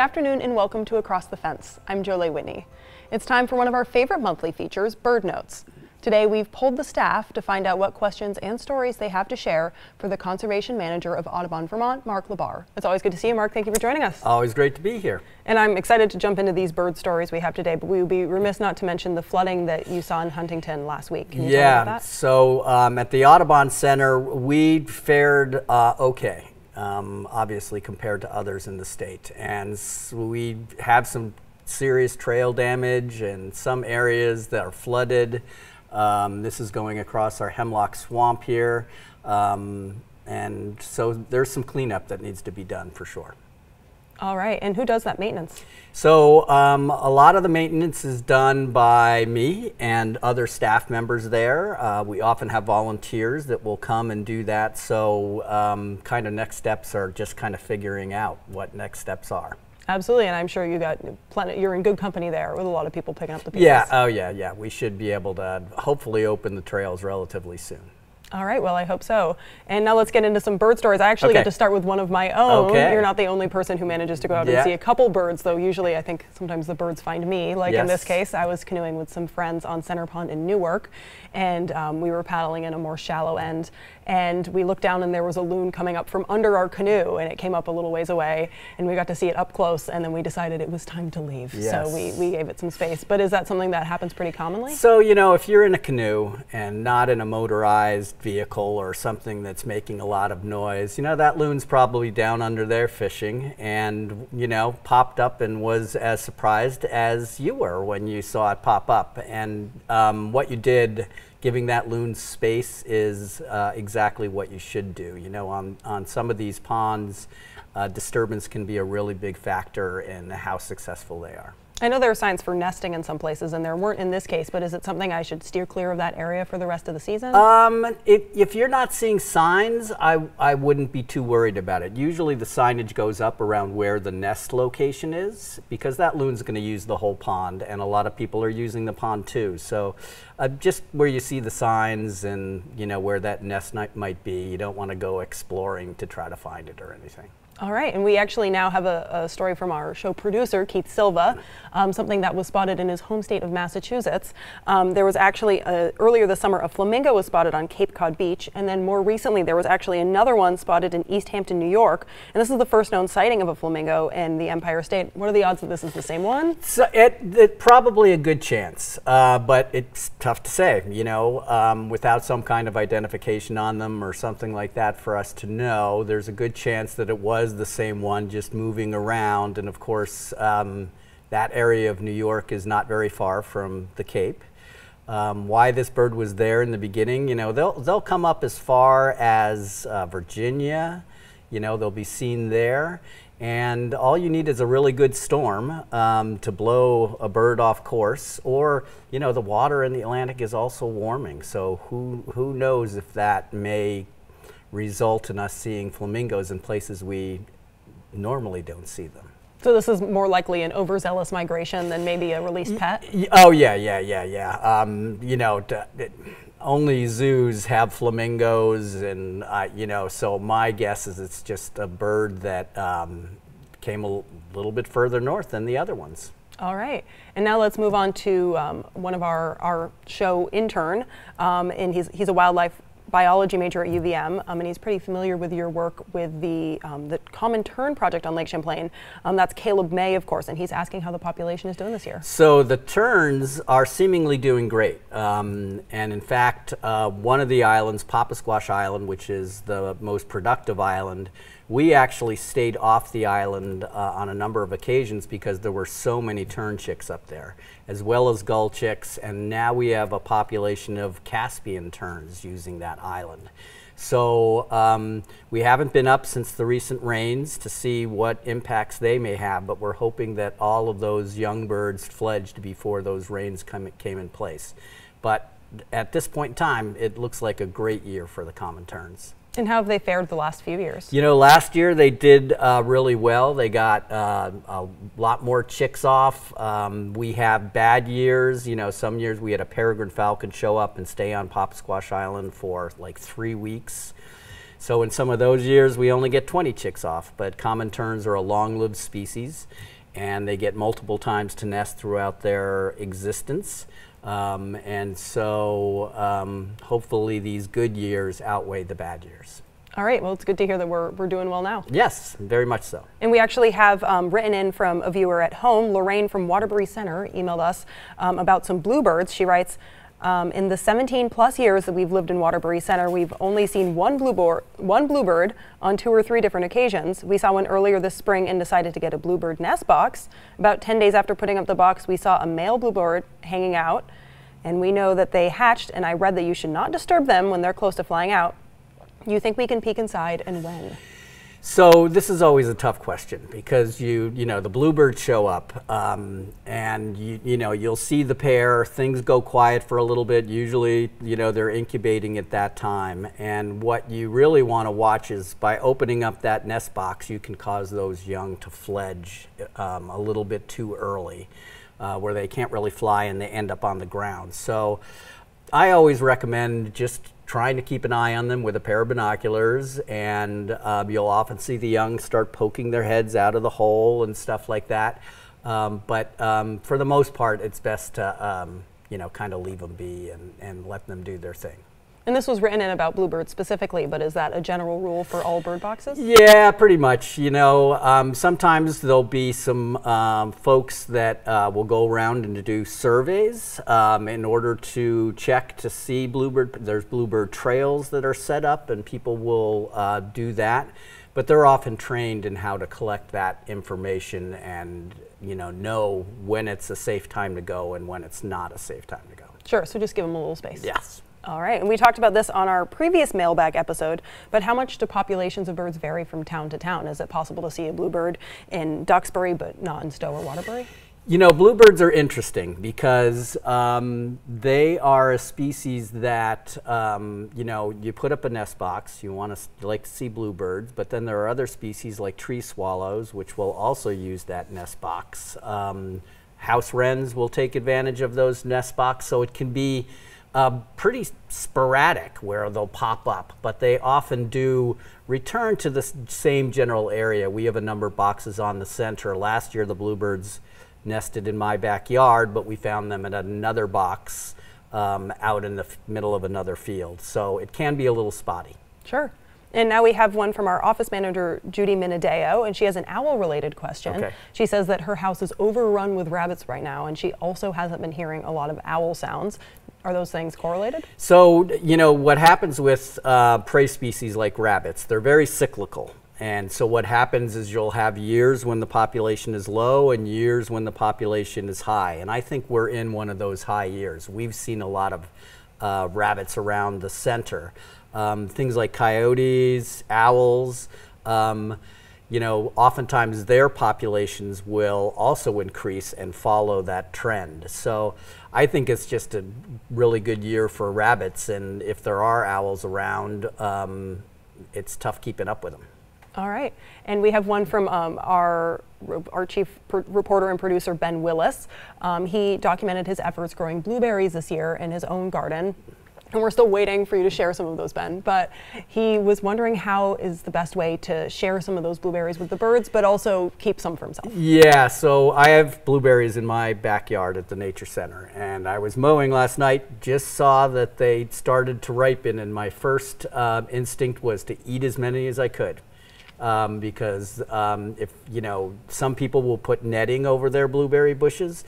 afternoon and welcome to Across the Fence. I'm Jolie Whitney. It's time for one of our favorite monthly features, Bird Notes. Today we've polled the staff to find out what questions and stories they have to share for the Conservation Manager of Audubon Vermont, Mark LaBarr. It's always good to see you, Mark. Thank you for joining us. Always great to be here. And I'm excited to jump into these bird stories we have today, but we would be remiss not to mention the flooding that you saw in Huntington last week. Can you tell me about that? So at the Audubon Center, we fared okay. Obviously compared to others in the state, and we have some serious trail damage and some areas that are flooded. This is going across our hemlock swamp here, and so there's some cleanup that needs to be done for sure. All right, and who does that maintenance? So a lot of the maintenance is done by me and other staff members there. We often have volunteers that will come and do that. So kind of next steps are just kind of figuring out what next steps are. Absolutely, and I'm sure you're in good company there with a lot of people picking up the pieces. Yeah, oh yeah. We should be able to hopefully open the trails relatively soon. All right, well, I hope so. And now let's get into some bird stories. I actually got to start with one of my own. Okay. You're not the only person who manages to go out and see a couple birds, though usually I think sometimes the birds find me. Like in this case, I was canoeing with some friends on Center Pond in Newark, and we were paddling in a more shallow end, and we looked down and there was a loon coming up from under our canoe, and it came up a little ways away, and we got to see it up close, and then we decided it was time to leave. Yes. So we gave it some space. But is that something that happens pretty commonly? So, you know, if you're in a canoe and not in a motorized vehicle or something that's making a lot of noise, you know, that loon's probably down under there fishing and, you know, popped up and was as surprised as you were when you saw it pop up. And what you did, giving that loon space, is exactly what you should do. You know, on some of these ponds, disturbance can be a really big factor in how successful they are. I know there are signs for nesting in some places, and there weren't in this case, but is it something I should steer clear of that area for the rest of the season? If you're not seeing signs, I wouldn't be too worried about it. Usually the signage goes up around where the nest location is, because that loon's going to use the whole pond, and a lot of people are using the pond too. So just where you see the signs and, you know, where that nest might be, you don't want to go exploring to try to find it or anything. All right, and we actually now have a story from our show producer, Keith Silva, something that was spotted in his home state of Massachusetts. There was actually, earlier this summer, a flamingo was spotted on Cape Cod Beach, and then more recently there was actually another one spotted in East Hampton, New York, and this is the first known sighting of a flamingo in the Empire State. What are the odds that this is the same one? So it probably a good chance, but it's tough to say, you know, without some kind of identification on them or something like that for us to know. There's a good chance that it was the same one, just moving around, and of course that area of New York is not very far from the Cape. Why this bird was there in the beginning, you know, they'll come up as far as Virginia, you know, they'll be seen there, and all you need is a really good storm to blow a bird off course, or, you know, the water in the Atlantic is also warming, so who knows if that may result in us seeing flamingos in places we normally don't see them. So this is more likely an overzealous migration than maybe a released pet? Oh yeah. You know, only zoos have flamingos, and you know, so my guess is it's just a bird that came a little bit further north than the other ones. All right, and now let's move on to one of our show intern, and he's a wildlife biology major at UVM, and he's pretty familiar with your work with the Common Tern Project on Lake Champlain. That's Caleb May, of course, and he's asking how the population is doing this year. So the terns are seemingly doing great, and in fact, one of the islands, Papasquash Island, which is the most productive island, we actually stayed off the island on a number of occasions because there were so many tern chicks up there, as well as gull chicks, and now we have a population of Caspian terns using that island. So we haven't been up since the recent rains to see what impacts they may have, but we're hoping that all of those young birds fledged before those rains came in place. But at this point in time, it looks like a great year for the common terns. And how have they fared the last few years? You know, last year they did really well. They got a lot more chicks off. We have bad years. You know, some years we had a peregrine falcon show up and stay on Papasquash Island for like 3 weeks. So in some of those years, we only get 20 chicks off, but common terns are a long-lived species, and they get multiple times to nest throughout their existence. And so hopefully these good years outweigh the bad years. All right, well, it's good to hear that we're doing well now. Yes, very much so. And we actually have written in from a viewer at home. Lorraine from Waterbury Center emailed us about some bluebirds. She writes, in the 17 plus years that we've lived in Waterbury Center, we've only seen one bluebird on 2 or 3 different occasions. We saw one earlier this spring and decided to get a bluebird nest box. About 10 days after putting up the box, we saw a male bluebird hanging out, and we know that they hatched, and I read that you should not disturb them when they're close to flying out. You think we can peek inside, and when? So this is always a tough question, because you know the bluebirds show up, and you know you'll see the pair. Things go quiet for a little bit. Usually, you know, they're incubating at that time, and what you really want to watch is by opening up that nest box, you can cause those young to fledge a little bit too early, where they can't really fly and they end up on the ground. So I always recommend just trying to keep an eye on them with a pair of binoculars, and you'll often see the young start poking their heads out of the hole and stuff like that. But for the most part, it's best to you know, kind of leave them be and let them do their thing. And this was written in about bluebirds specifically, but is that a general rule for all bird boxes? Yeah, pretty much. You know, sometimes there'll be some folks that will go around and do surveys in order to check to see bluebird. There's bluebird trails that are set up, and people will do that. But they're often trained in how to collect that information and, you know when it's a safe time to go and when it's not a safe time to go. Sure, so just give them a little space. Yes. All right, and we talked about this on our previous mailbag episode, but how much do populations of birds vary from town to town? Is it possible to see a bluebird in Duxbury but not in Stowe or Waterbury? You know, bluebirds are interesting because they are a species that, you know, you put up a nest box, you like to see bluebirds, but then there are other species like tree swallows, which will also use that nest box. House wrens will take advantage of those nest boxes, so it can be pretty sporadic where they'll pop up, but they often do return to the same general area. We have a number of boxes on the center. Last year the bluebirds nested in my backyard, but we found them in another box out in the middle of another field. So it can be a little spotty. Sure. And now we have one from our office manager, Judy Minadeo, and she has an owl-related question. Okay. She says that her house is overrun with rabbits right now, and she also hasn't been hearing a lot of owl sounds. Are those things correlated? So, you know, what happens with prey species like rabbits, they're very cyclical. And so what happens is you'll have years when the population is low and years when the population is high. And I think we're in one of those high years. We've seen a lot of rabbits around the center. Things like coyotes, owls, you know, oftentimes their populations will also increase and follow that trend. So I think it's just a really good year for rabbits, and if there are owls around, it's tough keeping up with them. All right, and we have one from our chief reporter and producer, Ben Willis. He documented his efforts growing blueberries this year in his own garden. And we're still waiting for you to share some of those, Ben, but he was wondering how is the best way to share some of those blueberries with the birds, but also keep some for himself. Yeah, so I have blueberries in my backyard at the Nature Center, and I was mowing last night, just saw that they started to ripen, and my first instinct was to eat as many as I could. Because if, you know, some people will put netting over their blueberry bushes,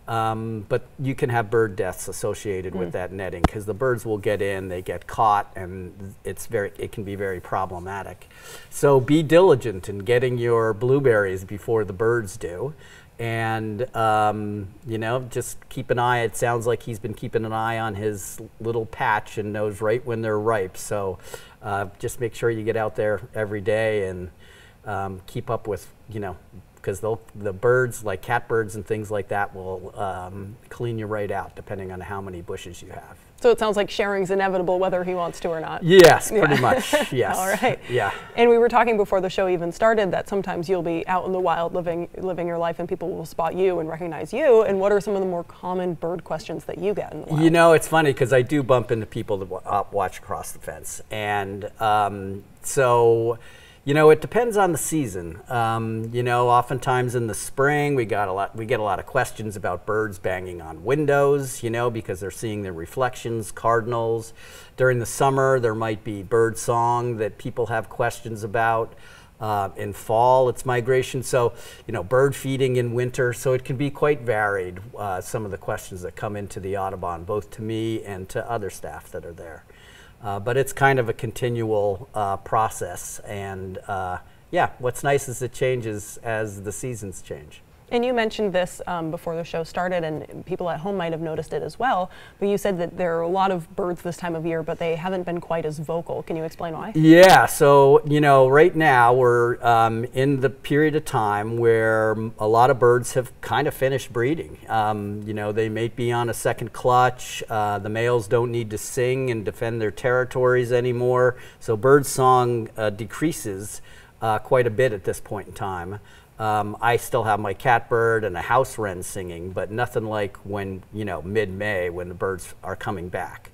but you can have bird deaths associated with that netting because the birds will get in, they get caught, and it can be very problematic. So be diligent in getting your blueberries before the birds do. And, you know, just keep an eye. It sounds like he's been keeping an eye on his little patch and knows right when they're ripe. So just make sure you get out there every day and keep up with, you know, because the birds, like catbirds and things like that, will clean you right out depending on how many bushes you have. So it sounds like sharing's inevitable whether he wants to or not. Yes, pretty much, yes. All right. Yeah. And we were talking before the show even started that sometimes you'll be out in the wild living your life and people will spot you and recognize you. And what are some of the more common bird questions that you get in the wild? You know, it's funny because I do bump into people that watch across the fence. And so, you know, it depends on the season. You know, oftentimes in the spring we get a lot of questions about birds banging on windows, you know, because they're seeing their reflections, cardinals. During the summer there might be bird song that people have questions about. In fall it's migration, so, you know, bird feeding in winter, so it can be quite varied, some of the questions that come into the Audubon, both to me and to other staff that are there. But it's kind of a continual process, and yeah, what's nice is it changes as the seasons change. And you mentioned this before the show started, and people at home might have noticed it as well, but you said that there are a lot of birds this time of year, but they haven't been quite as vocal. Can you explain why? Yeah, so, you know, right now we're in the period of time where a lot of birds have kind of finished breeding. You know, they may be on a second clutch. The males don't need to sing and defend their territories anymore, so bird song decreases quite a bit at this point in time. I still have my catbird and a house wren singing, but nothing like when, you know, mid-May when the birds are coming back.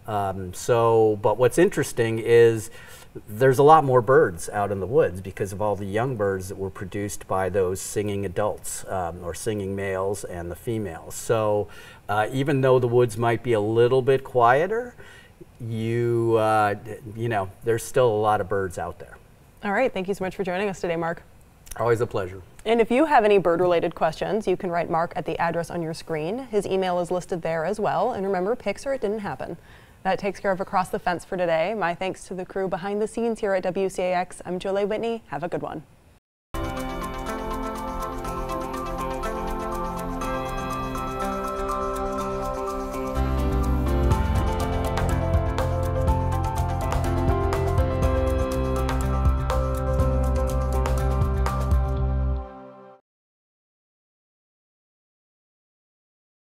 But what's interesting is there's a lot more birds out in the woods because of all the young birds that were produced by those singing adults, or singing males and the females. So even though the woods might be a little bit quieter, you know, there's still a lot of birds out there. All right, thank you so much for joining us today, Mark. Always a pleasure. And if you have any bird-related questions, you can write Mark at the address on your screen. His email is listed there as well. And remember, pics or it didn't happen. That takes care of Across the Fence for today. My thanks to the crew behind the scenes here at WCAX. I'm Jolie Whitney. Have a good one.